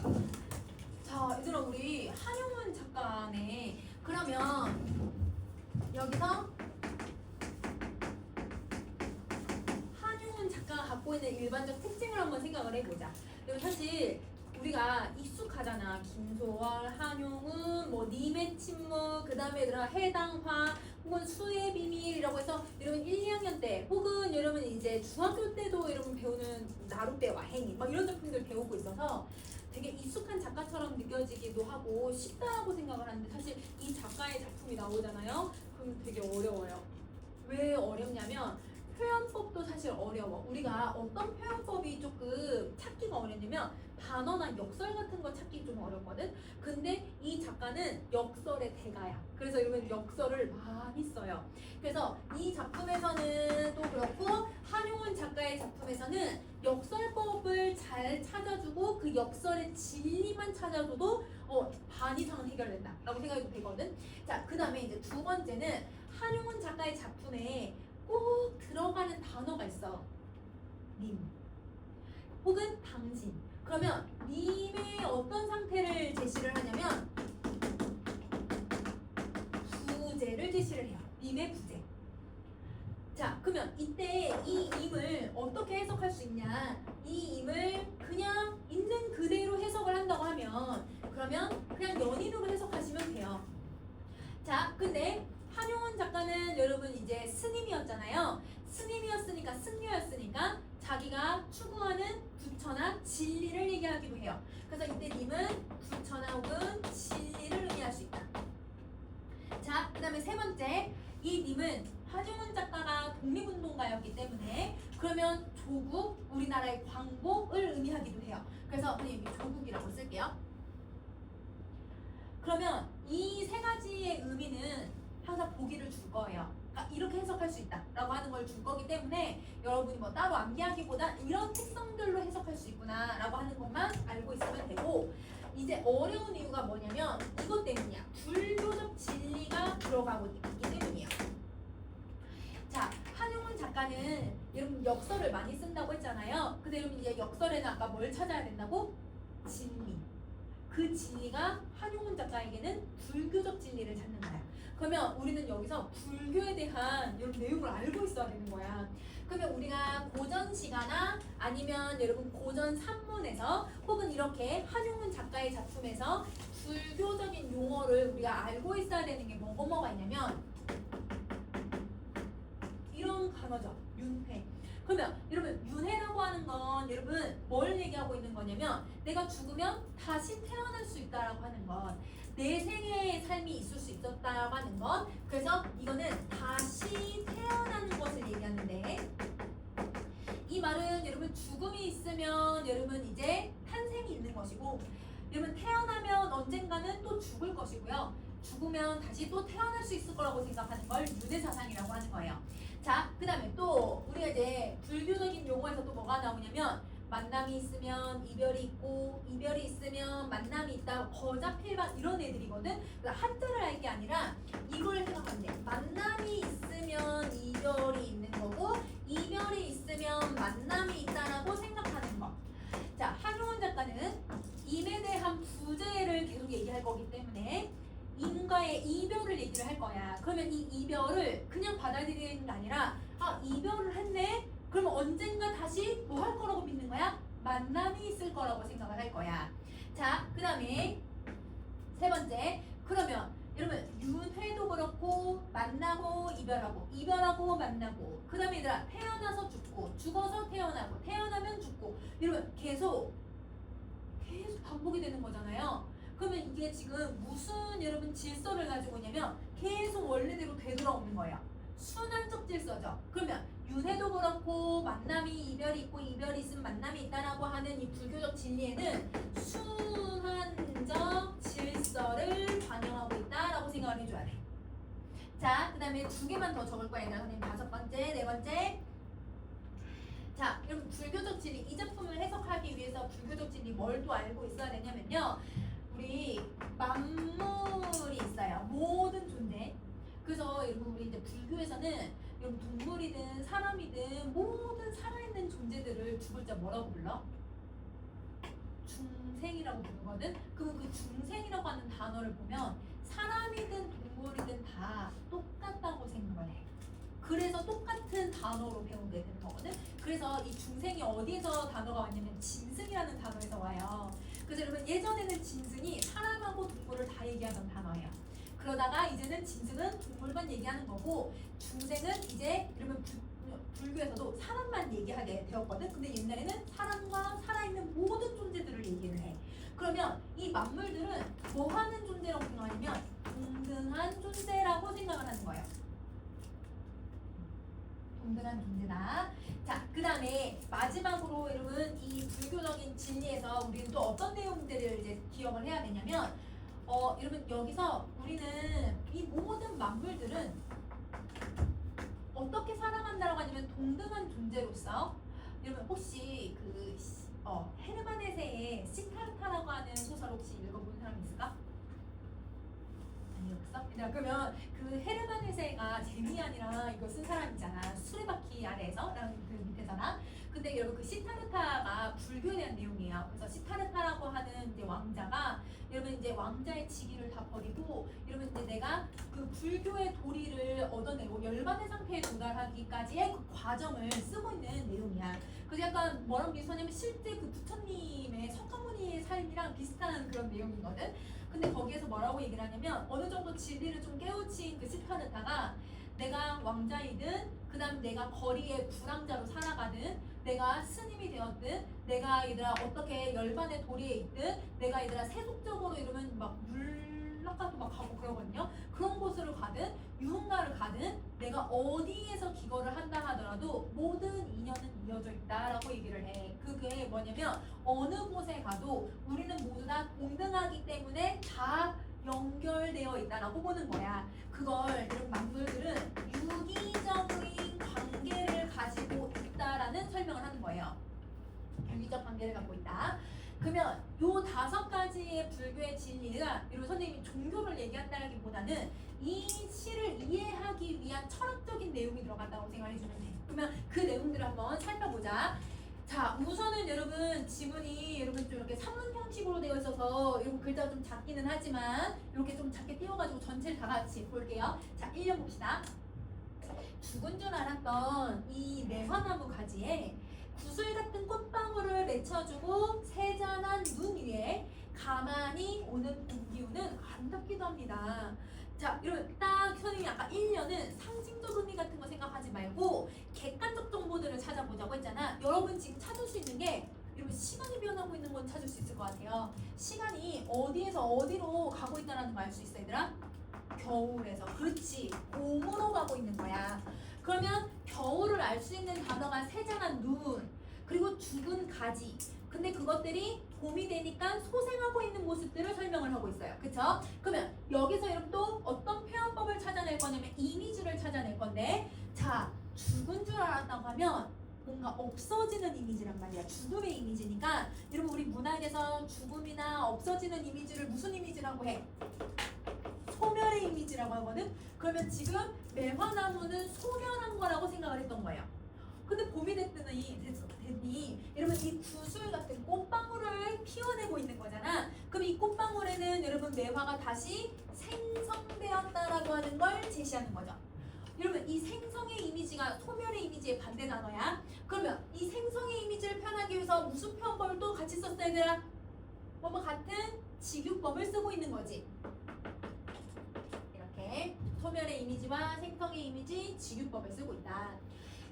자, 얘들아, 우리 한용운 작가네. 그러면 여기서 한용운 작가가 갖고 있는 일반적 특징을 한번 생각을 해보자. 그리고 사실 우리가 익숙하잖아. 김소월, 한용운, 뭐 님의 침묵, 그 다음에 얘들아 해당화, 혹은 수의 비밀이라고 해서 여러분 1, 2학년 때 혹은 여러분 이제 중학교 때도 여러분 배우는 나룻배와 행인 막 이런 작품들 배우고 있어서 되게 익숙한 작가처럼 느껴지기도 하고 쉽다라고 생각을 하는데 사실 이 작가의 작품이 나오잖아요. 그럼 되게 어려워요. 왜 어렵냐면 표현법도 사실 어려워. 우리가 어떤 표현법이 조금 찾기가 어렵냐면 단어나 역설 같은 거 찾기 좀 어렵거든. 근데 이 작가는 역설의 대가야. 그래서 여러분 역설을 많이 써요. 그래서 이 작품에서는 또 그렇고 한용운 작가의 작품에서는 역설법을 잘 찾아주고 그 역설의 진리만 찾아줘도 반 이상은 해결된다 라고 생각이 되거든. 자, 그 다음에 이제 두 번째는 한용운 작가의 작품에 꼭 들어가는 단어가 있어. 님 혹은 당신. 그러면 님의 어떤 상태를 제시를 하냐면 부재를 제시를 해요. 님의 부재. 자, 그러면 이때 이 임을 어떻게 해석할 수 있냐? 이 임을 그냥 있는 그대로 해석을 한다고 하면 그러면 그냥 연인으로 해석하시면 돼요. 자, 근데 한용운 작가는 여러분 이제 스님이었잖아요. 스님이었으니까 승려였으니까 자기가 추구하는 부처나 진리를 얘기하기도 해요. 그래서 이때 님은 부처나 혹은 진리를 의미할 수 있다. 자, 그 다음에 세 번째, 이 님은 한용운 작가가 독립운동가였기 때문에 그러면 조국, 우리나라의 광복을 의미하기도 해요. 그래서 여기 조국이라고 쓸게요. 그러면 이 세 가지의 의미는 항상 보기를 줄 거예요. 그러니까 이렇게 해석할 수 있다라고 하는 걸 줄 거기 때문에 여러분이 뭐 따로 암기하기보다 이런 특성들로 해석할 수 있구나라고 하는 것만 알고 있으면 되고 이제 어려운 이유가 뭐냐면 이것 때문이야. 불교적 진리가 들어가고 있기 때문이에요. 자, 한용운 작가는 여러분 역설을 많이 쓴다고 했잖아요. 근데 여러분 이제 역설에는 아까 뭘 찾아야 된다고? 진리. 그 진리가 한용운 작가에게는 불교적 진리를 찾는 거야. 그러면 우리는 여기서 불교에 대한 이런 내용을 알고 있어야 되는 거야. 그러면 우리가 고전 시가나 아니면 여러분 고전 산문에서 혹은 이렇게 한용운 작가의 작품에서 불교적인 용어를 우리가 알고 있어야 되는 게 뭐가 있냐면 이런 단어죠. 윤회. 그러면 여러분 윤회라고 하는 건 여러분 뭘 얘기하고 있는 거냐면 내가 죽으면 다시 태어날 수 있다라고 하는 것, 내 생애의 삶이 있을 수 있었다라고 하는 것. 그래서 이거는 다시 태어나는 것을 얘기하는데 이 말은 여러분 죽음이 있으면 여러분 이제 탄생이 있는 것이고 여러분 태어나면 언젠가는 또 죽을 것이고요. 죽으면 다시 또 태어날 수 있을 거라고 생각하는 걸 유대사상이라고 하는 거예요. 자, 그 다음에 또 우리가 이제 불교적인 용어에서 또 뭐가 나오냐면 만남이 있으면 이별이 있고 이별이 있으면 만남이 있다. 거자필반 이런 애들이거든. 그러니까 한자를 할 게 아니라 이걸 생각하면 돼. 만남이 있으면 이별이 있는 거고 이별이 있으면 만남이 있다라고 생각하는 거. 자, 한용운 작가는 임에 대한 부재를 계속 얘기할 거기 때문에 임과의 이별을 얘기를 할 거야. 그러면 이 이별을 그냥 받아들이는 게 아니라 이별을 했네? 그러면 언젠가 다시 뭐 할 거라고 믿는 거야? 만남이 있을 거라고 생각을 할 거야. 자, 그 다음에 세 번째. 그러면 여러분 윤회도 그렇고 만나고 이별하고 이별하고 만나고 그 다음에 얘들아 태어나서 죽고 죽어서 태어나고 태어나면 죽고 여러분 계속 반복이 되는 거잖아요. 그러면 이게 지금 무슨 여러분 질서를 가지고 있냐면 계속 원래대로 되돌아오는 거예요. 순환적 질서죠. 그러면 윤회도 그렇고 만남이 이별이 있고 이별이 있으면 만남이 있다라고 하는 이 불교적 진리에는 순환적 질서를 반영하고 있다라고 생각을 해줘야 돼. 자, 그 다음에 두 개만 더 적을 거예요. 선생님 다섯 번째, 네 번째. 자, 여러분 불교적 진리 이 작품을 해석하기 위해서 불교적 진리 뭘 또 알고 있어야 되냐면요. 우리 만물이 있어요. 모든 존재. 그래서 여러분 우리 이제 불교에서는 여러분 동물이든 사람이든 모든 살아있는 존재들을 죽을 때 뭐라고 불러? 중생이라고 부르거든. 그럼 그 중생이라고 하는 단어를 보면 사람이든 동물이든 다 똑같다고 생각을 해. 그래서 똑같은 단어로 배우게 되는 거거든. 그래서 이 중생이 어디에서 단어가 왔냐면 짐승이라는 단어에서 와요. 그래서 여러분 예전에는 짐승이 사람하고 동물을 다 얘기하던 단어예요. 그러다가 이제는 짐승은 동물만 얘기하는 거고 중생은 이제 이러면 불교에서도 사람만 얘기하게 되었거든. 근데 옛날에는 사람과 살아있는 모든 존재들을 얘기를 해. 그러면 이 만물들은 뭐 하는 존재라고 생각하냐면 동등한 존재라고 생각을 하는 거예요. 동등한 존재다. 자, 그 다음에 마지막으로 여러분 이 불교적인 진리에서 우리는 또 어떤 내용들을 이제 기억을 해야 되냐면 여러분 여기서 우리는 이 모든 만물들은 어떻게 살아간다라고 하냐면 동등한 존재로서 여러분 혹시 그 헤르만 헤세의 시타르타라고 하는 소설 혹시 읽어본 사람 있을까? 아니 없어? 그러면 그 헤르만 헤세가 제미안이랑 이거 쓴 사람이잖아. 수레바퀴 아래에서 그 밑에서나. 근데 여러분 그 시타르타가 불교에 대한 내용이에요. 그래서 시타르타라고 하는 이제 왕자가 여러분 이제 왕자의 직위를 다 버리고 여러분 이제 내가 그 불교의 도리를 얻어내고 열반의 상태에 도달하기까지의 그 과정을 쓰고 있는 내용이야. 그래서 약간 뭐랑 비슷하냐면 실제 그 부처님의 석가모니의 삶이랑 비슷한 그런 내용이거든. 근데 거기에서 뭐라고 얘기를 하냐면 어느 정도 진리를 좀 깨우친 그 시타르타가 내가 왕자이든 그 다음 내가 거리의 불황자로 살아가든 내가 스님이 되었든 내가 얘들아 어떻게 열반의 도리에 있든 내가 얘들아 세속적으로 이러면 막 물락가도 막 가고 그러거든요. 그런 곳으로 가든 유흥가를 가든 내가 어디에서 기거를 한다 하더라도 모든 인연은 이어져 있다라고 얘기를 해. 그게 뭐냐면 어느 곳에 가도 우리는 모두 다 동등하기 때문에 다 연결되어 있다라고 보는 거야. 그걸 이런 만물들은 유기적인 관계를 가지고 있다라는 설명을 하는 거예요. 유기적 관계를 갖고 있다. 그러면 요 5가지의 불교의 진리가 이런 선생님이 종교를 얘기한다기보다는 이 시를 이해하기 위한 철학적인 내용이 들어간다고 생각해주면 돼. 그러면 그 내용들을 한번 살펴보자. 자, 우선은 여러분 지문이 여러분 좀 이렇게 산문 형식으로 되어 있어서 여러분 글자가 좀 작기는 하지만 이렇게 좀 작게 띄워가지고 전체를 다 같이 볼게요. 자, 1년 봅시다. 죽은 줄 알았던 이 매화나무 가지에 구슬 같은 꽃방울을 맺혀주고 세잔한 눈 위에 가만히 오는 봄 기운은 아름답기도 합니다. 자, 여러분 딱 선생님이 아까 1년은 상징적 의미 같은 거 생각하지 말고 객관적 정보들을 찾아보자고 했잖아. 여러분 지금 찾을 수 있는 게 여러분 시간이 변하고 있는 건 찾을 수 있을 것 같아요. 시간이 어디에서 어디로 가고 있다는 거 알 수 있어 얘들아? 겨울에서. 그렇지. 봄으로 가고 있는 거야. 그러면 겨울을 알 수 있는 단어가 세잔한 눈 그리고 죽은 가지. 근데 그것들이 봄이 되니까 소생하고 있는 모습들을 설명을 하고 있어요. 그쵸? 그러면 여기서 여러분 또 어떤 표현법을 찾아낼 거냐면 이미지를 찾아낼 건데 자, 죽은 줄 알았다고 하면 뭔가 없어지는 이미지란 말이야. 죽음의 이미지니까 여러분 우리 문학에서 죽음이나 없어지는 이미지를 무슨 이미지라고 해? 소멸의 이미지라고 하거든? 그러면 지금 매화나무는 소멸한 거라고 생각을 했던 거예요. 근데 봄이 됐더니 여러분 이 구슬 같은 꽃방울을 피워내고 있는 거잖아. 그럼 이 꽃방울에는 여러분 매화가 다시 생성되었다라고 하는 걸 제시하는 거죠. 여러분 이 생성의 이미지가 소멸의 이미지의 반대 단어야. 그러면 이 생성의 이미지를 표현하기 위해서 무슨 표현법을 또 같이 썼어야 되나? 뭐 같은 직유법을 쓰고 있는 거지. 이렇게 소멸의 이미지와 생성의 이미지 직유법을 쓰고 있다.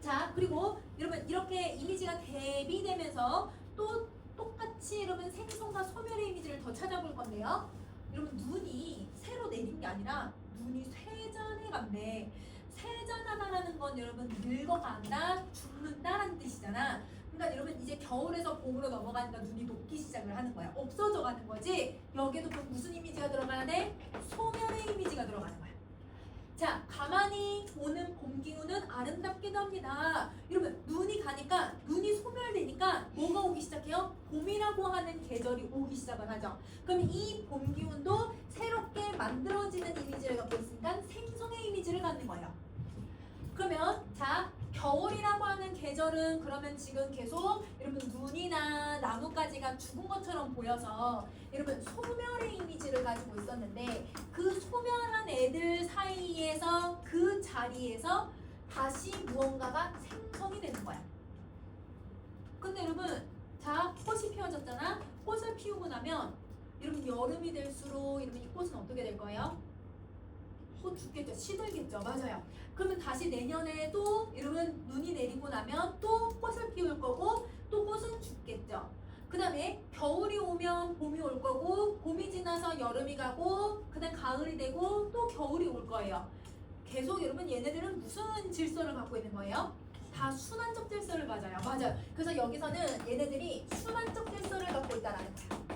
자, 그리고 여러분 이렇게 이미지가 대비되면서 또 똑같이 여러분 생성과 소멸의 이미지를 더 찾아볼 건데요. 여러분 눈이 새로 내린 게 아니라 눈이 쇠잔해 간대. 쇠잔하다라는 건 여러분 늙어간다, 죽는다라는 뜻이잖아. 그러니까 여러분 이제 겨울에서 봄으로 넘어가니까 눈이 녹기 시작을 하는 거야. 없어져 가는 거지. 여기에도 그럼 무슨 이미지가 들어가야 돼? 소멸의 이미지가 들어가는 거야. 자, 가만히 오는 봄 기운은 아름답기도 합니다. 여러분 눈이 가니까 눈이 소멸되니까 뭐가 오기 시작해요? 봄이라고 하는 계절이 오기 시작을 하죠. 그럼 이 봄 기운도 새롭게 만들어지는 이미지를 갖고 있으니까 생성의 이미지를 갖는 거예요. 그러면 자, 겨울이라고 하는 계절은 그러면 지금 계속 여러분 눈이나 나뭇가지가 죽은 것처럼 보여서 여러분 소멸의 이미지를 가지고 있었는데 그 소멸한 애들 사이에서 그 자리에서 다시 무언가가 생성이 되는 거야. 근데 여러분 자 꽃이 피어졌잖아. 꽃을 피우고 나면 여러분 여름이 될수록 여러분 이 꽃은 어떻게 될 거예요? 또 죽겠죠. 시들겠죠. 맞아요. 그러면 다시 내년에 또 여러분 눈이 내리고 나면 또 꽃을 피울 거고 또 꽃은 죽겠죠. 그 다음에 겨울이 오면 봄이 올 거고 봄이 지나서 여름이 가고 그 다음 가을이 되고 또 겨울이 올 거예요. 계속 여러분 얘네들은 무슨 질서를 갖고 있는 거예요? 다 순환적 질서를 맞아요. 맞아요. 그래서 여기서는 얘네들이 순환적 질서를 갖고 있다는 거예요.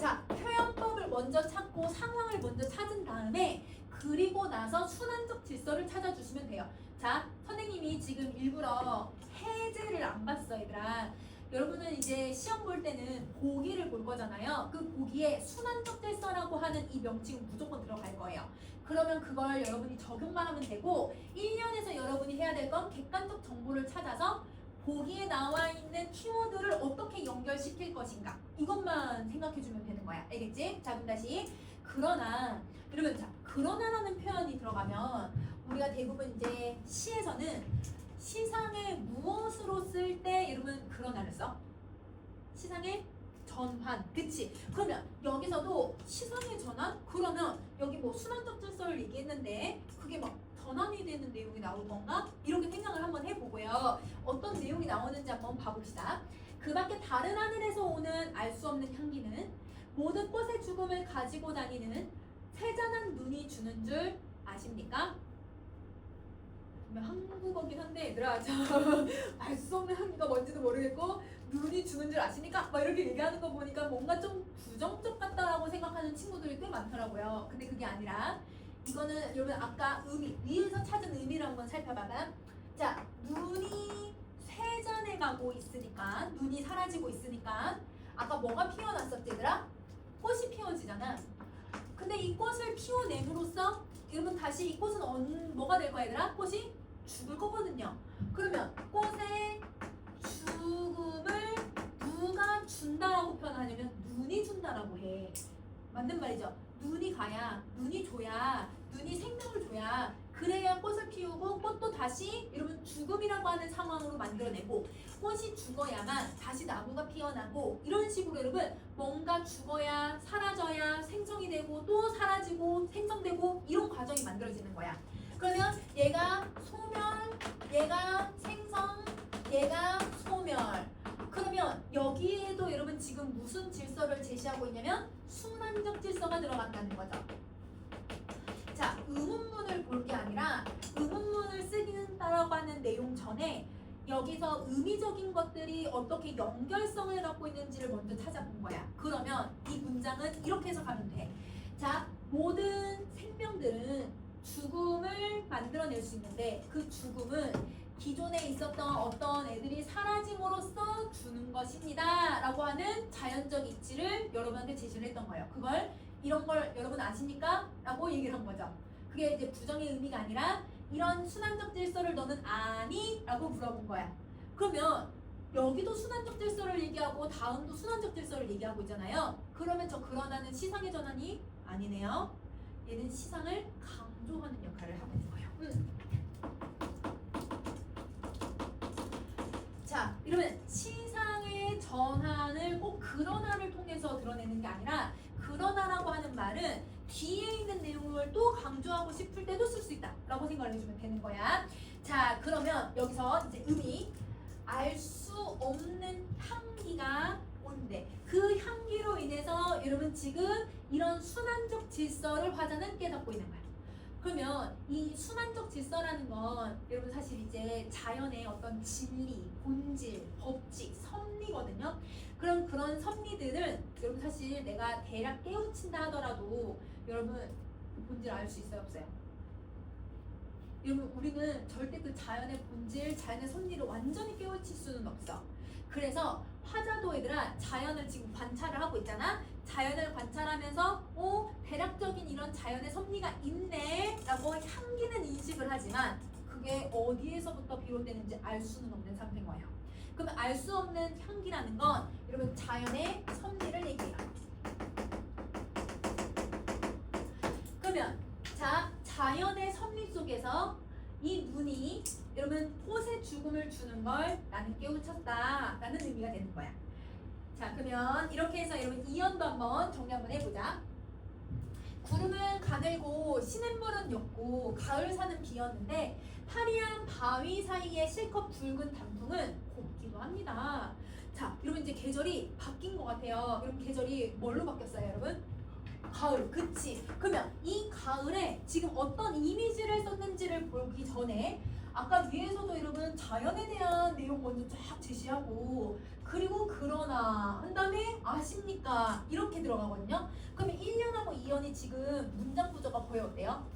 자, 표현법을 먼저 찾고 상황을 먼저 찾은 다음에 그리고 나서 순환적 질서를 찾아주시면 돼요. 자, 선생님이 지금 일부러 해제를 안 봤어, 얘들아. 여러분은 이제 시험 볼 때는 보기를 볼 거잖아요. 그 보기에 순환적 질서라고 하는 이 명칭은 무조건 들어갈 거예요. 그러면 그걸 여러분이 적용만 하면 되고 1년에서 여러분이 해야 될 건 객관적 정보를 찾아서 보기에 나와 있는 키워드를 어떻게 연결시킬 것인가 이것만 생각해주면 되는 거야. 알겠지? 자 그럼 다시 그러나 여러분 자 그러나라는 표현이 들어가면 우리가 대부분 이제 시에서는 시상에 무엇으로 쓸 때 여러분 그러나를 써? 시상에 전환 그치? 그러면 여기서도 시상의 전환? 그러면 여기 뭐 순환적 질서를 얘기했는데 그게 막 전환이 되는 내용이 나올 건가? 이렇게 생각을 한번 해보고요. 어떤 내용이 나오는지 한번 봐봅시다. 그 밖에 다른 하늘에서 오는 알 수 없는 향기는 모든 꽃의 죽음을 가지고 다니는 세잔한 눈이 주는 줄 아십니까? 한국어긴 한데 얘들아 알 수 없는 향기가 뭔지도 모르겠고 눈이 주는 줄 아십니까? 막 이렇게 얘기하는 거 보니까 뭔가 좀 부정적 같다라고 생각하는 친구들이 꽤 많더라고요. 근데 그게 아니라 이거는 여러분 아까 의미 위에서 찾은 의미를 한번 살펴봐봐. 자 눈이 쇠잔해 가고 있으니까 눈이 사라지고 있으니까 아까 뭐가 피어났었지 얘들아? 꽃이 피어지잖아. 근데 이 꽃을 피워냄으로써 여러분 다시 이 꽃은 뭐가 될 거야 얘들아? 꽃이 죽을 거거든요. 그러면 꽃의 죽음을 누가 준다라고 표현하냐면 눈이 준다라고 해. 맞는 말이죠. 눈이 가야, 눈이 줘야, 눈이 생명을 줘야 그래야 꽃을 피우고 꽃도 다시 여러분 죽음이라고 하는 상황으로 만들어내고 꽃이 죽어야만 다시 나무가 피어나고 이런 식으로 여러분 뭔가 죽어야 사라져야 생성이 되고 또 사라지고 생성되고 이런 과정이 만들어지는 거야. 그러면 얘가 소멸, 얘가 생성, 얘가 소멸. 그러면 여기에도 여러분 지금 무슨 질서를 제시하고 있냐면 순환적 질서가 들어간다는 거죠. 자, 의문문을 볼 게 아니라 의문문을 쓰긴다라고 하는 내용 전에 여기서 의미적인 것들이 어떻게 연결성을 갖고 있는지를 먼저 찾아본 거야. 그러면 이 문장은 이렇게 해석하면 돼. 자, 모든 생명들은 죽음을 만들어낼 수 있는데 그 죽음은 기존에 있었던 어떤 애들이 사라짐으로써 주는 것입니다 라고 하는 자연적 이치를 여러분한테 제시를 했던 거예요. 그걸 이런 걸 여러분 아십니까? 라고 얘기를 한 거죠. 그게 이제 부정의 의미가 아니라 이런 순환적 질서를 너는 아니? 라고 물어본 거야. 그러면 여기도 순환적 질서를 얘기하고 다음도 순환적 질서를 얘기하고 있잖아요. 그러면 저 그러나는 시상의 전환이 아니네요. 얘는 시상을 강조하는 역할을 하고 있는 거예요. 자, 이러면 시상의 전환을 꼭 그러나를 통해서 드러내는 게 아니라 그러나라고 하는 말은 뒤에 있는 내용을 또 강조하고 싶을 때도 쓸 수 있다 라고 생각을 해주면 되는 거야. 자, 그러면 여기서 이제 의미 알 수 없는 향기가 온대. 그 향기로 인해서 여러분 지금 이런 순환적 질서를 화자는 깨닫고 있는 거야. 그러면 이 순환적 질서라는 건 여러분 사실 이제 자연의 어떤 진리, 본질, 법칙, 섭리거든요. 그런 섭리들은 여러분 사실 내가 대략 깨우친다 하더라도 여러분 그 본질 알 수 있어요, 없어요? 여러분 우리는 절대 그 자연의 본질, 자연의 섭리를 완전히 깨우칠 수는 없어. 그래서 화자도 얘들아 자연을 지금 관찰을 하고 있잖아. 자연을 관찰하면서 대략적인 이런 자연의 섭리가 있네 라고 향기는 인식을 하지만 그게 그게 어디에서부터 비롯되는지 알 수는 없는 상태인 거예요. 그러면 알 수 없는 향기라는 건 여러분 자연의 섭리를 얘기해요. 그러면 자, 자연의 섭리 속에서 이 눈이 여러분 꽃에 죽음을 주는 걸 나는 깨우쳤다 라는 의미가 되는 거야. 자, 그러면 이렇게 해서 여러분 이연도 한번 정리 한번 해보자. 구름은 가늘고 시냇물은 옅고 가을 사는 비였는데 파리한 바위 사이에 실컷 붉은 단풍은 곱기도 합니다. 자, 여러분 이제 계절이 바뀐 것 같아요. 여러분 계절이 뭘로 바뀌었어요, 여러분? 가을, 그치? 그러면 이 가을에 지금 어떤 이미지를 썼는지를 보기 전에 아까 위에서도 여러분 자연에 대한 내용 먼저 쫙 제시하고 그리고 그러나 한 다음에 아십니까? 이렇게 들어가거든요. 그러면 1년하고 2년이 지금 문장 구조가 거의 어때요?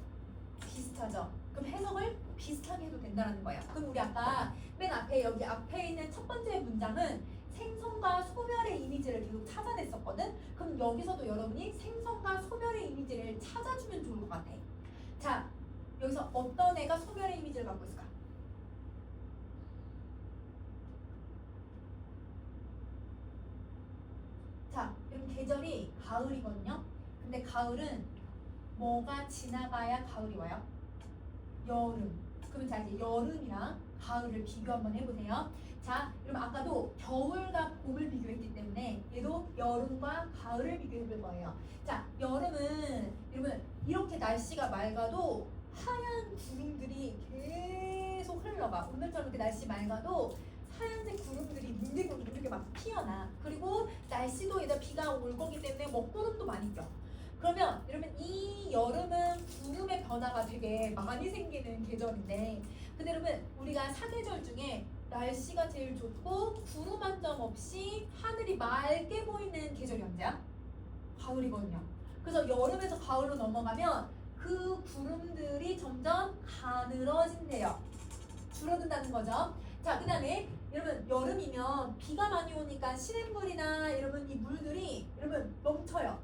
비슷하죠? 그럼 해석을 비슷하게 해도 된다는 거예요. 그럼 우리 아까 맨 앞에 여기 앞에 있는 첫 번째 문장은 생선과 소멸의 이미지를 계속 찾아냈었거든? 그럼 여기서도 여러분이 생선과 소멸의 이미지를 찾아주면 좋을 것 같아. 자, 여기서 어떤 애가 소멸의 이미지를 갖고 있을까? 자, 여러분 계절이 가을이거든요? 근데 가을은 뭐가 지나가야 가을이 와요? 여름. 그러면 자 이제 여름이랑 가을을 비교 한번 해보세요. 자, 여러분 아까도 겨울과 봄을 비교했기 때문에 얘도 여름과 가을을 비교해볼 거예요. 자, 여름은 여러분 이렇게 날씨가 맑아도 하얀 구름들이 계속 흘러가. 오늘처럼 이렇게 날씨 맑아도 하얀색 구름들이 뭉게뭉게 이렇게 막 피어나. 그리고 날씨도 이제 비가 올 거기 때문에 먹구름도 많이 껴. 그러면 여러분 이 여름은 구름의 변화가 되게 많이 생기는 계절인데 근데 여러분 우리가 사계절 중에 날씨가 제일 좋고 구름 한 점 없이 하늘이 맑게 보이는 계절이 언제야? 가을이거든요. 그래서 여름에서 가을로 넘어가면 그 구름들이 점점 가늘어진대요. 줄어든다는 거죠. 자, 그 다음에 여러분 여름이면 비가 많이 오니까 시냇물이나 여러분 이 물들이 여러분 넘쳐요.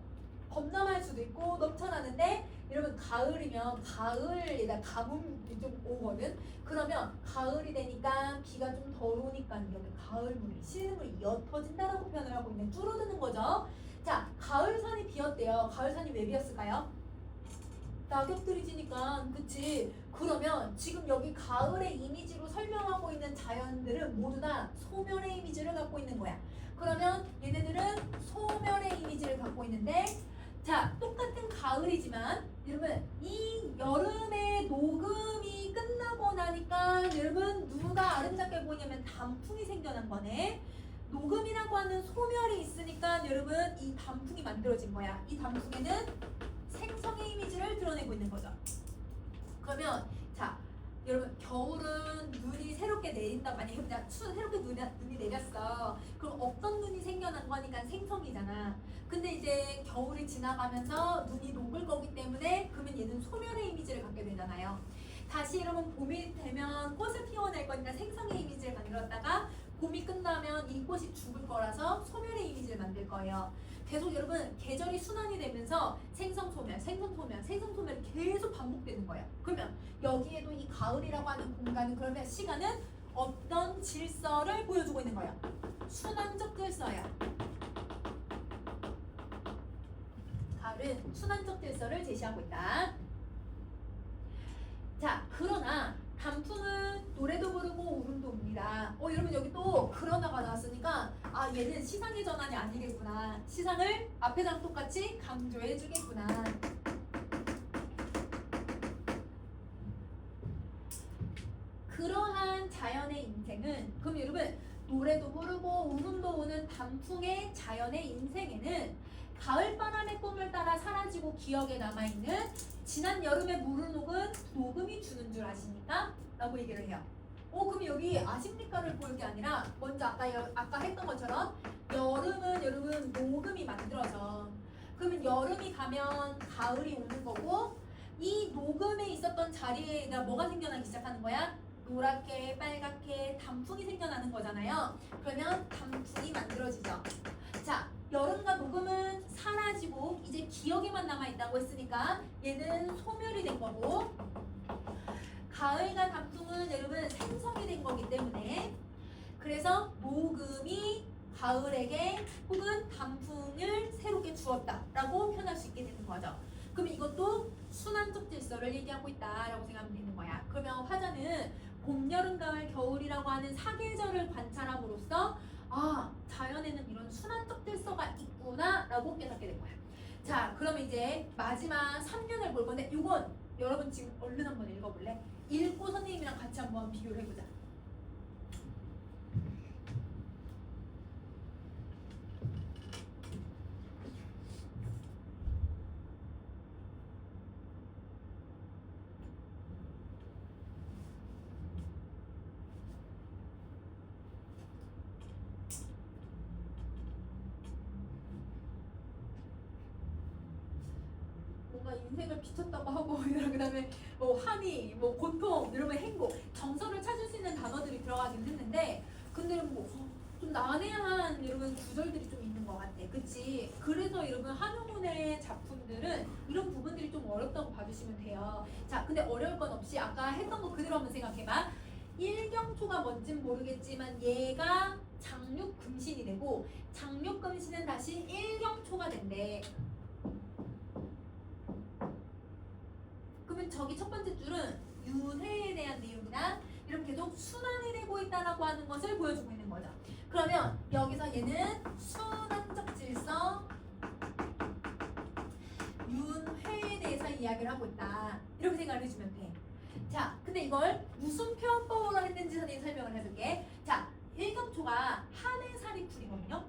범람할 수도 있고 넘쳐나는데 여러분 가을이면 가을에다 가뭄이 좀 오거든. 그러면 가을이 되니까 비가 좀 덜 오니까 이렇게 가을물이 시냇물이 옅어진다라고 표현을 하고 있는 줄어드는 거죠. 자, 가을산이 비었대요. 가을산이 왜 비었을까요? 낙엽들이 지니까 그치? 그러면 지금 여기 가을의 이미지로 설명하고 있는 자연들은 모두 다 소멸의 이미지를 갖고 있는 거야. 그러면 얘네들은 소멸의 이미지를 갖고 있는데 자, 똑같은 가을이지만 여러분 이 여름의 녹음이 끝나고 나니까 여러분 누가 아름답게 보이냐면 단풍이 생겨난 거네. 녹음이라고 하는 소멸이 있으니까 여러분 이 단풍이 만들어진 거야. 이 단풍에는 생성의 이미지를 드러내고 있는 거죠. 그러면 자, 여러분 겨울은 눈이 새롭게 내린다고 많이 해보자. 새롭게 눈이 내렸어. 그럼 어떤 눈이 생겨난 거니까 생성이잖아. 근데 이제 겨울이 지나가면서 눈이 녹을 거기 때문에 그러면 얘는 소멸의 이미지를 갖게 되잖아요. 다시 여러분 봄이 되면 꽃을 피워낼 거니까 생성의 이미지를 만들었다가 봄이 끝나면 이 꽃이 죽을 거라서 소멸의 이미지를 만들 거예요. 계속 여러분 계절이 순환이 되면서 생성 소멸, 생성 소멸, 생성 소멸이 계속 반복되는 거예요. 그러면 여기에도 이 가을이라고 하는 공간은 그러면 시간은 어떤 질서를 보여주고 있는 거예요? 순환적 질서야. 가을은 순환적 질서를 제시하고 있다. 자, 그러나 단풍은 노래도 부르고 울음도 웁니다. 여러분 여기 또 그러나가 나왔으니까 아 얘는 시상의 전환이 아니겠구나. 시상을 앞에랑 똑같이 강조해 주겠구나. 그러한 자연의 인생은 그럼 여러분 노래도 부르고 울음도 우는 단풍의 자연의 인생에는 가을바람의 꿈을 따라 사라지고 기억에 남아있는 지난 여름의 물을 녹은 녹음이 주는 줄 아십니까? 라고 얘기를 해요. 그럼 여기 아십니까를 볼 게 아니라 먼저 아까 했던 것처럼 여름은 여러분 녹음이 만들어져. 그러면 여름이 가면 가을이 오는 거고 이 녹음에 있었던 자리에가 뭐가 생겨나기 시작하는 거야? 노랗게 빨갛게 단풍이 생겨나는 거잖아요. 그러면 단풍이 만들어지죠. 자, 여름과 녹음은 사라지고 이제 기억에만 남아있다고 했으니까 얘는 소멸이 된 거고 가을과 단풍은 여러분 생성이 된 거기 때문에 그래서 모금이 가을에게 혹은 단풍을 새롭게 주었다라고 표현할 수 있게 되는 거죠. 그럼 이것도 순환적 질서를 얘기하고 있다라고 생각하면 되는 거야. 그러면 화자는 봄, 여름, 가을, 겨울이라고 하는 사계절을 관찰함으로써 아, 자연에는 이런 순환적 질서가 있구나라고 깨닫게 된 거야. 자, 그러면 이제 마지막 3년을 볼 건데 이건 여러분 지금 얼른 한번 읽어볼래? 읽고 선생님이랑 같이 한번 비교를 해보자. 뭔가 인생을 비쳤다고 하고 그다음에 뭐 한이, 뭐 고통, 이러면 행복, 정서를 찾을 수 있는 단어들이 들어가긴 했는데 근데 뭐좀 난해한 여러분 구절들이 좀 있는 것 같아. 그치? 그래서 여러분 한용운의 작품들은 이런 부분들이 좀 어렵다고 봐주시면 돼요. 자, 근데 어려울 건 없이 아까 했던 거 그대로 한번 생각해봐. 일경초가 뭔진 모르겠지만 얘가 장육금신이 되고 장육금신은 다시 일경초가 된대. 그러면 저기 첫 번째 줄은 윤회에 대한 내용이나 이렇게 계속 순환이 되고 있다라고 하는 것을 보여주고 있는 거죠. 그러면 여기서 얘는 순환적 질서 윤회에 대해서 이야기를 하고 있다. 이렇게 생각을 해주면 돼. 자, 근데 이걸 무슨 표현법으로 했는지 선생님이 설명을 해줄게. 자, 일경초가 한해살이풀이거든요.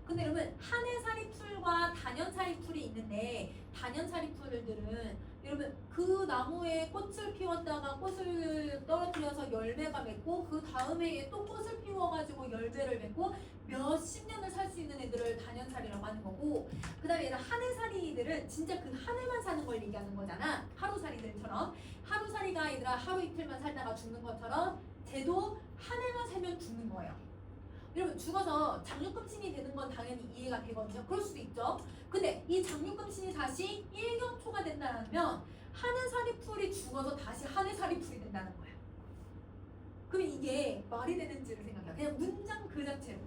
근데 여러분 한해살이풀과 단연살이풀이 있는데 단연살이풀들은 여러분 그 나무에 꽃을 피웠다가 꽃을 떨어뜨려서 열매가 맺고 그 다음에 또 꽃을 피워가지고 열매를 맺고 몇십 년을 살 수 있는 애들을 단연살이라고 하는 거고 그 다음에 얘는 한해살이들은 진짜 그 한 해만 사는 걸 얘기하는 거잖아. 하루살이들처럼 하루살이가 얘들아 하루 이틀만 살다가 죽는 것처럼 쟤도 한 해만 살면 죽는 거예요. 여러분 죽어서 장육금신이 되는 건 당연히 이해가 되거든요. 그럴 수도 있죠. 근데 이 장육금신이 다시 일경초가 된다면 한해살이풀이 죽어서 다시 한해살이풀이 된다는 거야. 그럼 이게 말이 되는지를 생각해요. 그냥 문장 그 자체로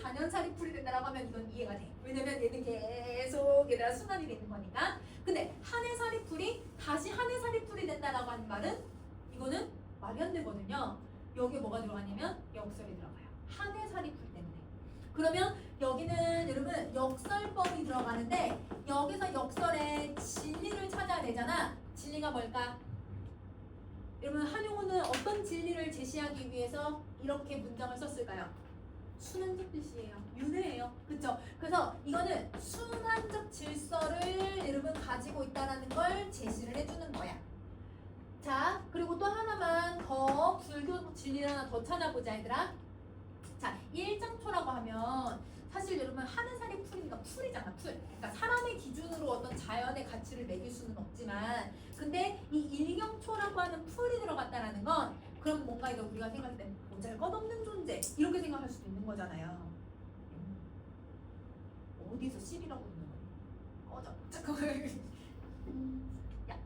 단연살이풀이 된다라고 하면 이건 이해가 돼. 왜냐면 얘는 계속 얘들아 순환이 되는 거니까. 근데 한해살이풀이 다시 한해살이풀이 된다라고 하는 말은 이거는 말이 안 되거든요. 여기에 뭐가 들어가냐면 역설이 들어가요. 한해살이풀 때문에. 그러면 여기는 여러분 역설법이 들어가는데 여기서 역설의 진리를 찾아야 되잖아. 진리가 뭘까? 여러분 한용운은 어떤 진리를 제시하기 위해서 이렇게 문장을 썼을까요? 순환적 뜻이에요. 윤회예요. 그쵸? 그래서 이거는 순환적 질서를 여러분 가지고 있다는 걸 제시를 해주는 거야. 자, 그리고 또 하나만 더 불교 진리를 하나 더 찾아보자 얘들아. 자, 일장초라고 하면 사실 여러분 하늘살이 풀이니까 풀이잖아. 풀. 그러니까 사람의 기준으로 어떤 자연의 가치를 매길 수는 없지만 근데 이 일경초라고 하는 풀이 들어갔다라는 건 그럼 뭔가 이거 우리가 생각할 때 보잘것없는 존재 이렇게 생각할 수도 있는 거잖아요. 어디서 씨리라고 있는 거야? 꺼져. 잠깐만. 야.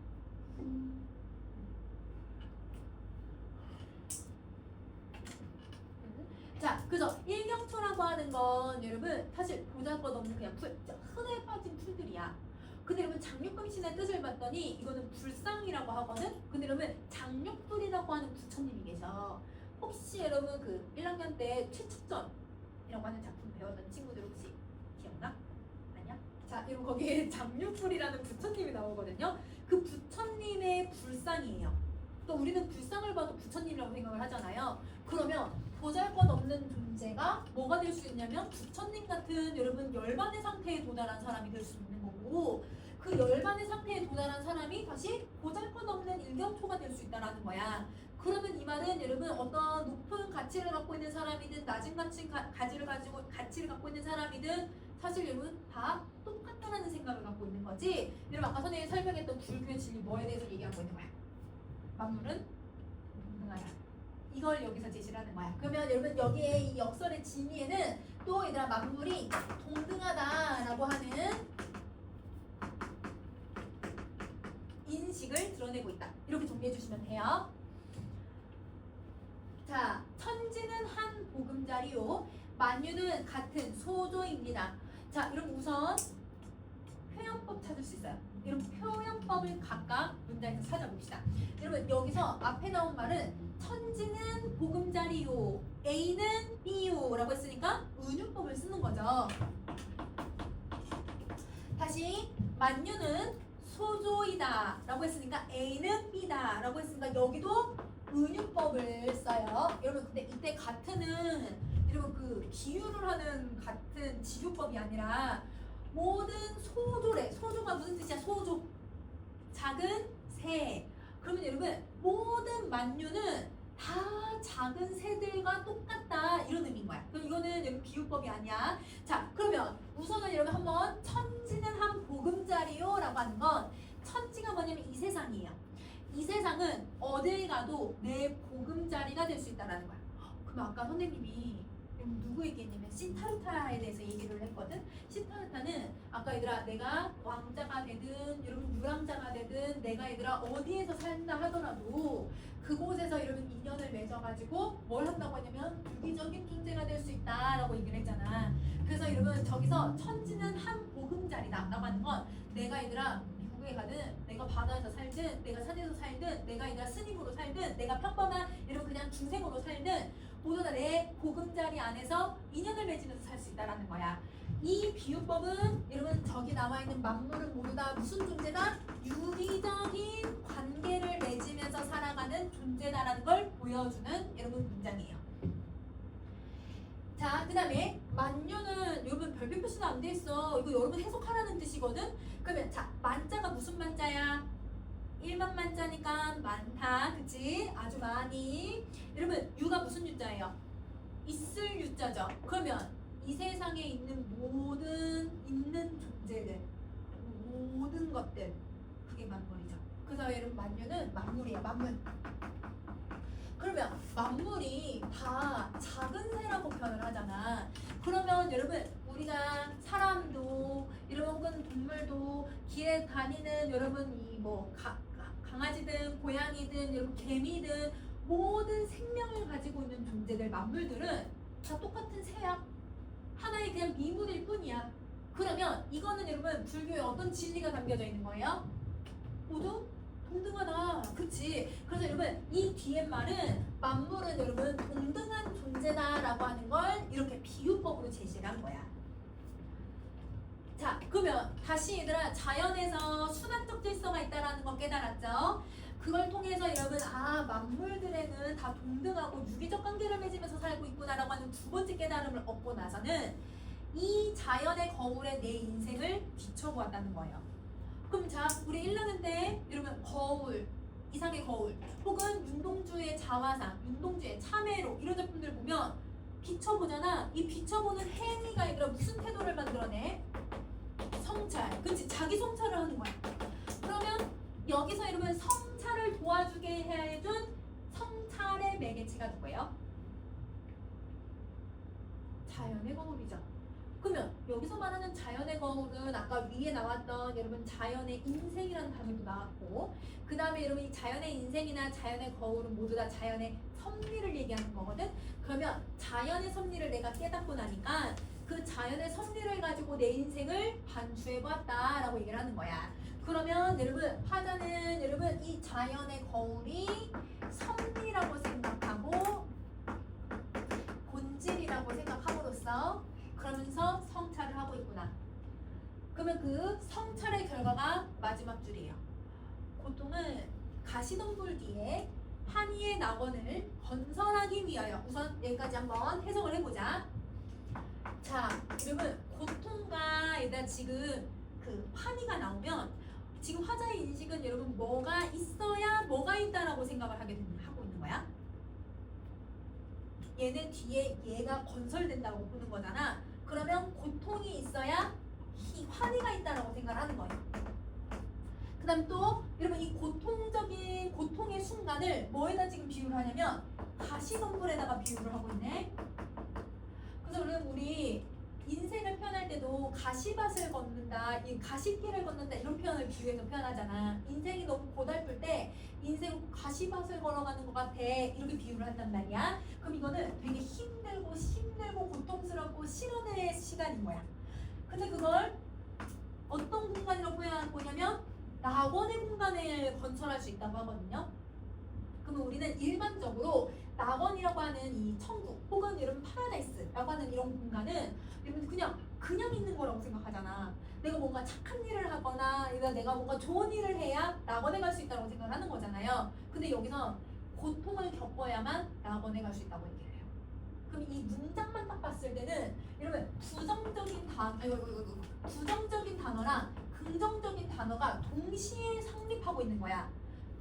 자, 그래서 일경초라고 하는 건 여러분 사실 보잘것없는 그냥 풀, 흔해 빠진 풀들이야. 근데 여러분 장육금신의 뜻을 봤더니 이거는 불상이라고 하거든. 근데 여러분 장육불이라고 하는 부처님이 계셔. 혹시 여러분 그 1학년 때 최측전이라고 하는 작품 배웠던 친구들 혹시 기억나? 아니야? 자, 여러분 거기에 장육불이라는 부처님이 나오거든요. 그 부처님의 불상이에요. 또 우리는 불상을 봐도 부처님이라고 생각을 하잖아요. 그러면 보잘것없는 존재가 뭐가 될 수 있냐면 부처님 같은 여러분 열반의 상태에 도달한 사람이 될 수 있는 거고 그 열반의 상태에 도달한 사람이 다시 보잘것없는 일경초가 될 수 있다는 거야. 그러면 이 말은 여러분 어떤 높은 가치를 갖고 있는 사람이든 낮은 가치를 갖고 있는 사람이든 사실 여러분 다 똑같다라는 생각을 갖고 있는 거지. 여러분 아까 선생님이 설명했던 불교의 진리 뭐에 대해서 얘기하고 있는 거야? 만물은 동등하다. 이걸 여기서 제시를 하는 거야. 그러면 여러분 여기에 이 역설의 진리에는 또 얘들아 만물이 동등하다라고 하는 상식을 드러내고 있다. 이렇게 정리해 주시면 돼요. 자, 천지는 한 보금자리요. 만유는 같은 소조입니다. 자, 이런 우선 표현법 찾을 수 있어요. 이런 표현법을 각각 문장에서 찾아봅시다. 여러분 여기서 앞에 나온 말은 천지는 보금자리요, A는 B요 라고 했으니까 은유법을 쓰는 거죠. 다시 만유는 소조이다 라고 했으니까 A는 B다 라고 했으니까 여기도 은유법을 써요. 여러분 근데 이때 같은은 여러분 그 비유를 하는 같은 지류법이 아니라 모든 소조래. 소조가 무슨 뜻이야? 소조. 작은 새. 그러면 여러분 모든 만유는 다 작은 새들과 똑같다 이런 의미인 거야. 그럼 이거는 여러분 비유법이 아니야. 자, 그러면 우선은 여러분 한번 천지는 한 보금자리요 라고 하는 건 천지가 뭐냐면 이 세상이에요. 이 세상은 어딜 가도 내 보금자리가 될 수 있다라는 거야. 그럼 아까 선생님이 누구 얘기했냐면 시타르타에 대해서 얘기를 했거든. 시타르타는 아까 얘들아 내가 왕자가 되든 여러분 유랑자가 되든 내가 얘들아 어디에서 산다 하더라도 그곳에서 여러분 인연을 맺어가지고 뭘 한다고 하냐면 유기적인 존재가 될 수 있다라고 얘기를 했잖아. 그래서 여러분 저기서 천지는 한 보금자리다 라고 하는 건 내가 얘들아 미국에 가든 내가 바다에서 살든 내가 산에서 살든 내가 얘들아 스님으로 살든 내가 평범한 여러분 그냥 중생으로 살든 모두 다 내 보금자리 안에서 인연을 맺으면서 살 수 있다라는 거야. 이 비유법은 여러분 저기 나와 있는 만물은 모두 다 무슨 존재다? 유기적인 관계를 맺으면서 살아가는 존재다라는 걸 보여주는 여러분 문장이에요. 자, 그 다음에 만유는 여러분 별표 표시는 안 돼 있어. 이거 여러분 해석하라는 뜻이거든. 그러면 자, 만자가 무슨 만자야? 1만 만자니까 많다, 그치? 아주 많이. 여러분 유가 무슨 유자예요? 있을 유자죠. 그러면 이 세상에 있는 모든 있는 존재들, 모든 것들, 그게 만물이죠. 그래서 여러분 만유는 만물이에요. 만물. 그러면 만물이 다 작은 새라고 표현을 하잖아. 그러면 여러분 우리가 사람도 여러분 동물도 길에 다니는 여러분 이 뭐 강아지든 고양이든 여러분 개미든 모든 생명을 가지고 있는 존재들 만물들은 다 똑같은 새야. 하나의 그냥 미물일 뿐이야. 그러면 이거는 여러분 불교에 어떤 진리가 담겨져 있는 거예요? 모두 동등하다. 그치? 그래서 여러분 이 뒤에 말은 만물은 여러분 동등한 존재다라고 하는 걸 이렇게 비유법으로 제시를 한 거야. 자, 그러면 다시 얘들아 자연에서 순환적 질서가 있다라는 거 깨달았죠? 그걸 통해서 여러분 만물들에는 다 동등하고 유기적 관계를 맺으면서 살고 있구나라고 하는 두 번째 깨달음을 얻고 나서는 이 자연의 거울에 내 인생을 비춰보았다는 거예요. 그럼 자, 우리 1학년 때 여러분 거울, 이상의 거울 혹은 윤동주의 자화상, 윤동주의 참회로 이런 작품들을 보면 비춰보잖아. 이 비춰보는 행위가 아니라 무슨 태도를 만들어내? 성찰. 그치? 자기 성찰을 하는 거야. 그러면 여기서 여러분 성찰을 도와주게 해준 성찰의 매개체가 누구예요? 자연의 거울이죠. 그러면 여기서 말하는 자연의 거울은 아까 위에 나왔던 여러분 자연의 인생이라는 단어도 나왔고 그 다음에 여러분 이 자연의 인생이나 자연의 거울은 모두 다 자연의 섭리를 얘기하는 거거든. 그러면 자연의 섭리를 내가 깨닫고 나니까 그 자연의 섭리를 가지고 내 인생을 반추해봤다 라고 얘기를 하는 거야. 그러면 여러분 화자는 여러분 이 자연의 거울이 섭리라고 생각하고 본질이라고 생각함으로써 그러면서 성찰을 하고 있구나. 그러면 그 성찰의 결과가 마지막 줄이에요. 고통은 가시덤불 뒤에 한이의 낙원을 건설하기 위하여. 우선 여기까지 한번 해석을 해보자. 자, 여러분 고통과 일단 지금 그 환희가 나오면 지금 화자의 인식은 여러분 뭐가 있어야 뭐가 있다라고 생각을 하고 있는 거야. 얘네 뒤에 얘가 건설된다고 보는 거잖아. 그러면 고통이 있어야 환희가 있다라고 생각을 하는 거예요. 그 다음 또 여러분 이 고통적인 고통의 순간을 뭐에다 지금 비유를 하냐면 가시덤불에다가 비유를 하고 있네. 그래서 여러분 우리 인생을 표현할 때도 가시밭을 걷는다, 이 가시길을 걷는다 이런 표현을 비유해서 표현하잖아. 인생이 너무 고달플 때 인생 가시밭을 걸어가는 것 같아 이렇게 비유를 한단 말이야. 그럼 이거는 되게 힘들고 고통스럽고 실현의 시간인 거야. 근데 그걸 어떤 공간으로 표현하는 거냐면 낙원의 공간을 건설할 수 있다고 하거든요. 그러면 우리는 일반적으로 낙원이라고 하는 이 천국 혹은 여러분 파라다이스라고 하는 이런 공간은 여러분 그냥 있는 거라고 생각하잖아. 내가 뭔가 착한 일을 하거나 내가 뭔가 좋은 일을 해야 낙원에 갈 수 있다고 생각을 하는 거잖아요. 근데 여기서 고통을 겪어야만 낙원에 갈 수 있다고 얘기를 해요. 그럼 이 문장만 딱 봤을 때는 여러분 부정적인 단어랑 긍정적인 단어가 동시에 성립하고 있는 거야.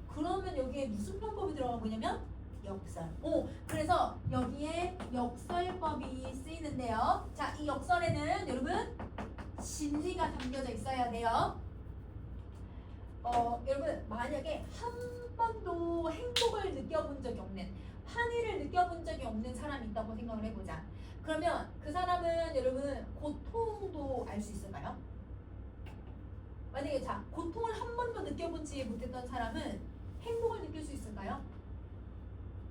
그러면 여기에 무슨 편법이 들어가고 있냐면 역설. 그래서 여기에 역설법이 쓰이는데요. 자, 이 역설에는 여러분 진리가 담겨져 있어야 돼요. 여러분 만약에 한 번도 행복을 느껴본 적이 없는, 환희를 느껴본 적이 없는 사람이 있다고 생각을 해보자. 그러면 그 사람은 여러분 고통도 알 수 있을까요? 만약에 자, 고통을 한 번도 느껴보지 못했던 사람은 행복을 느낄 수 있을까요?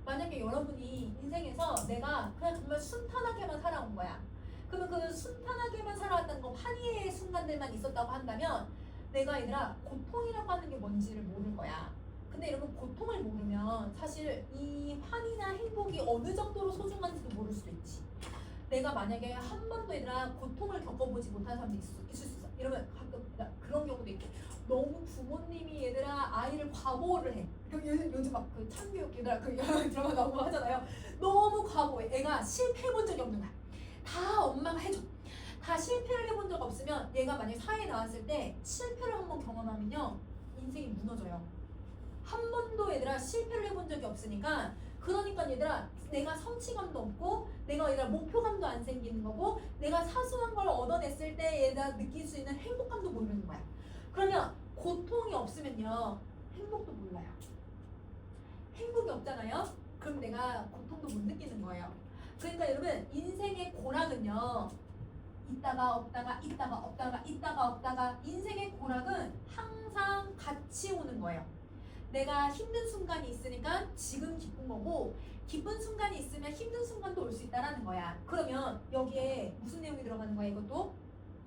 만약에 여러분이 인생에서 내가 그냥 정말 순탄하게만 살아온 거야. 그러면 그 순탄하게만 살아왔다는 거 환희의 순간들만 있었다고 한다면 내가 얘들아 고통이라고 하는 게 뭔지를 모를 거야. 근데 여러분 고통을 모르면 사실 이 환희나 행복이 어느 정도로 소중한지도 모를 수도 있지. 내가 만약에 한 번도 얘들아 고통을 겪어보지 못한 사람도 있을 수 있어. 이러면 가끔 그런 경우도 있고 너무 부모님이 얘들아 아이를 과보호를 해. 요즘 막 그 참교육 얘들아 그 드라마 나오고 하잖아요. 너무 과보해. 애가 실패해본 적이 없는 거야. 다 엄마가 해줘. 다 실패를 해본 적 없으면 얘가 만약에 사회에 나왔을 때 실패를 한번 경험하면요 인생이 무너져요. 한 번도 얘들아 실패를 해본 적이 없으니까 그러니까 얘들아 내가 성취감도 없고 내가 얘들아 목표감도 안 생기는 거고 내가 사소한 걸 얻어냈을 때 얘들아 느낄 수 있는 행복감도 모르는 거야. 그러면 고통이 없으면요 행복도 몰라요. 행복이 없잖아요. 그럼 내가 고통도 못 느끼는 거예요. 그러니까 여러분 인생의 고락은요 있다가 없다가 있다가 없다가 있다가 없다가 인생의 고락은 항상 같이 오는 거예요. 내가 힘든 순간이 있으니까 지금 기쁜 거고 기쁜 순간이 있으면 힘든 순간도 올 수 있다라는 거야. 그러면 여기에 무슨 내용이 들어가는 거야? 이것도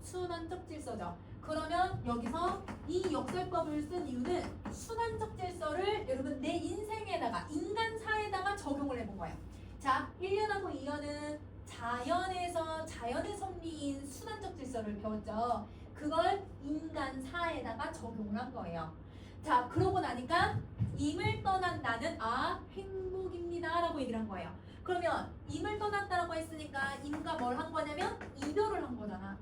순환적 질서죠. 그러면 여기서 이 역설법을 쓴 이유는 순환적 질서를 여러분 내 인생에다가 인간사에다가 적용을 해본 거예요. 자, 1년하고 2년은 자연의 섭리인 순환적 질서를 배웠죠. 그걸 인간사에다가 적용을 한 거예요. 자, 그러고 나니까 임을 떠난 나는 행복입니다 라고 얘기를 한 거예요. 그러면 임을 떠났다라고 했으니까 임과 뭘 한 거냐면 이별을 한 거잖아.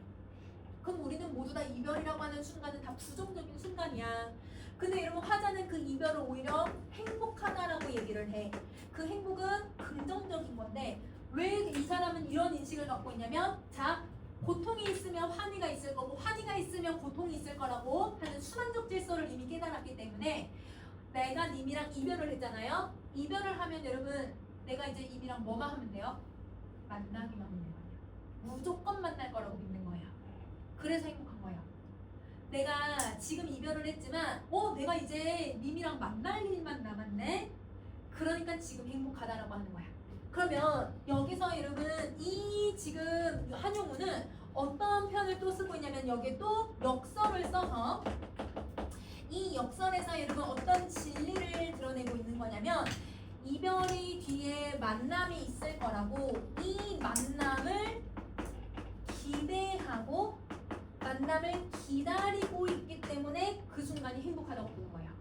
그럼 우리는 모두 다 이별이라고 하는 순간은 다 부정적인 순간이야. 근데 여러분 화자는 그 이별을 오히려 행복하다라고 얘기를 해. 그 행복은 긍정적인 건데 왜 이 사람은 이런 인식을 갖고 있냐면 자, 고통이 있으면 환희가 있을 거고 환희가 있으면 고통이 있을 거라고 하는 순환적 질서를 이미 깨달았기 때문에 내가 님이랑 이별을 했잖아요. 이별을 하면 여러분 내가 이제 님이랑 뭐만 하면 돼요? 만나기만 하면 돼요. 무조건 만날 거라고 믿는 거예요. 그래서 행복한 거예요. 내가 지금 이별을 했지만 내가 이제 님이랑 만날 일만 남았네. 그러니까 지금 행복하다라고 하는 거야. 그러면 여기서 여러분 이 지금 한용우는 어떤 편을 또 쓰고 있냐면 여기에 또 역설을 써서 이 역설에서 여러분 어떤 진리를 드러내고 있는 거냐면 이별이 뒤에 만남이 있을 거라고 이 만남을 기대하고 만남을 기다리고 있기 때문에 그 순간이 행복하다고 보는 거예요.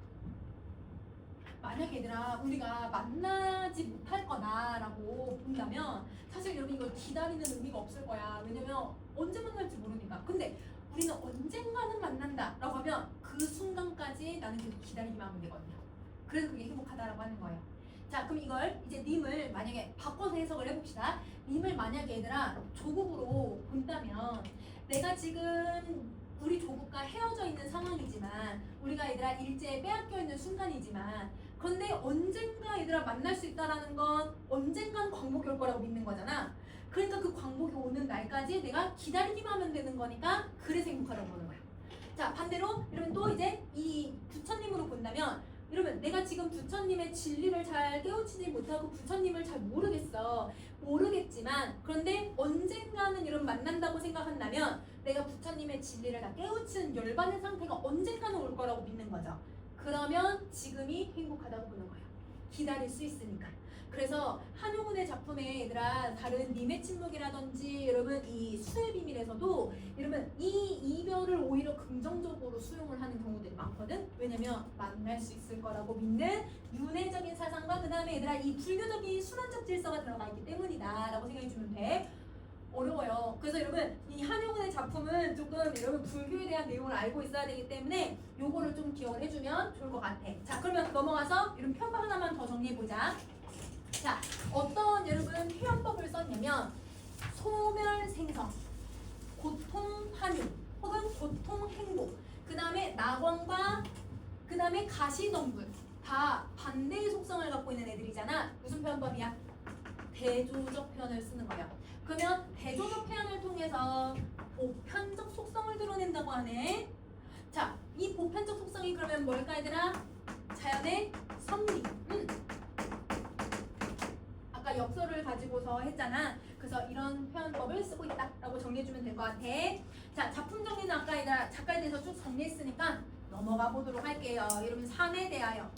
만약에 얘들아 우리가 만나지 못할 거다라고 본다면 사실 여러분 이걸 기다리는 의미가 없을 거야. 왜냐면 언제 만날지 모르니까. 근데 우리는 언젠가는 만난다 라고 하면 그 순간까지 나는 계속 기다리기만 하면 되거든요. 그래서 그게 행복하다라고 하는 거예요. 자, 그럼 이걸 이제 님을 만약에 바꿔서 해석을 해봅시다. 님을 만약에 얘들아 조국으로 본다면 내가 지금 우리 조국과 헤어져 있는 상황이지만 우리가 얘들아 일제에 빼앗겨 있는 순간이지만 그런데 언젠가 얘들아 만날 수 있다라는 건 언젠간 광복이 올 거라고 믿는 거잖아. 그러니까 그 광복이 오는 날까지 내가 기다리기만 하면 되는 거니까 그래서 행복하다고 보는 거야. 자, 반대로 이러면 또 이제 이 부처님으로 본다면, 이러면 내가 지금 부처님의 진리를 잘 깨우치지 못하고 부처님을 잘 모르겠지만, 그런데 언젠가는 이런 만난다고 생각한다면 내가 부처님의 진리를 다 깨우치는 열반의 상태가 언젠가는 올 거라고 믿는 거죠. 그러면 지금이 행복하다고 보는 거예요. 기다릴 수 있으니까. 그래서 한용운의 작품에 얘들아 다른 님의 침묵이라든지 여러분 이 수의 비밀에서도 여러분 이 이별을 오히려 긍정적으로 수용을 하는 경우들이 많거든. 왜냐면 만날 수 있을 거라고 믿는 윤회적인 사상과 그 다음에 얘들아 이 불교적인 순환적 질서가 들어가 있기 때문이다 라고 생각해 주면 돼. 어려워요. 그래서 여러분 이 한용운의 작품은 조금 여러분 불교에 대한 내용을 알고 있어야 되기 때문에 요거를 좀 기억을 해주면 좋을 것 같아. 자, 그러면 넘어가서 이런 편법 하나만 더 정리해보자. 자, 어떤 여러분 표현법을 썼냐면 소멸생성, 고통환유 혹은 고통행복, 그 다음에 낙원과 그 다음에 가시덤불 다 반대의 속성을 갖고 있는 애들이잖아. 무슨 표현법이야? 대조적 표현을 쓰는 거야. 그러면 대조적 표현을 통해서 보편적 속성을 드러낸다고 하네. 자, 이 보편적 속성이 그러면 뭘까 얘들아? 자연의 섭리. 아까 역설을 가지고서 했잖아. 그래서 이런 표현법을 쓰고 있다라고 정리해주면 될 것 같아. 자, 작품 정리는 아까 얘들아 작가에 대해서 쭉 정리했으니까 넘어가 보도록 할게요. 여러분 산에 대하여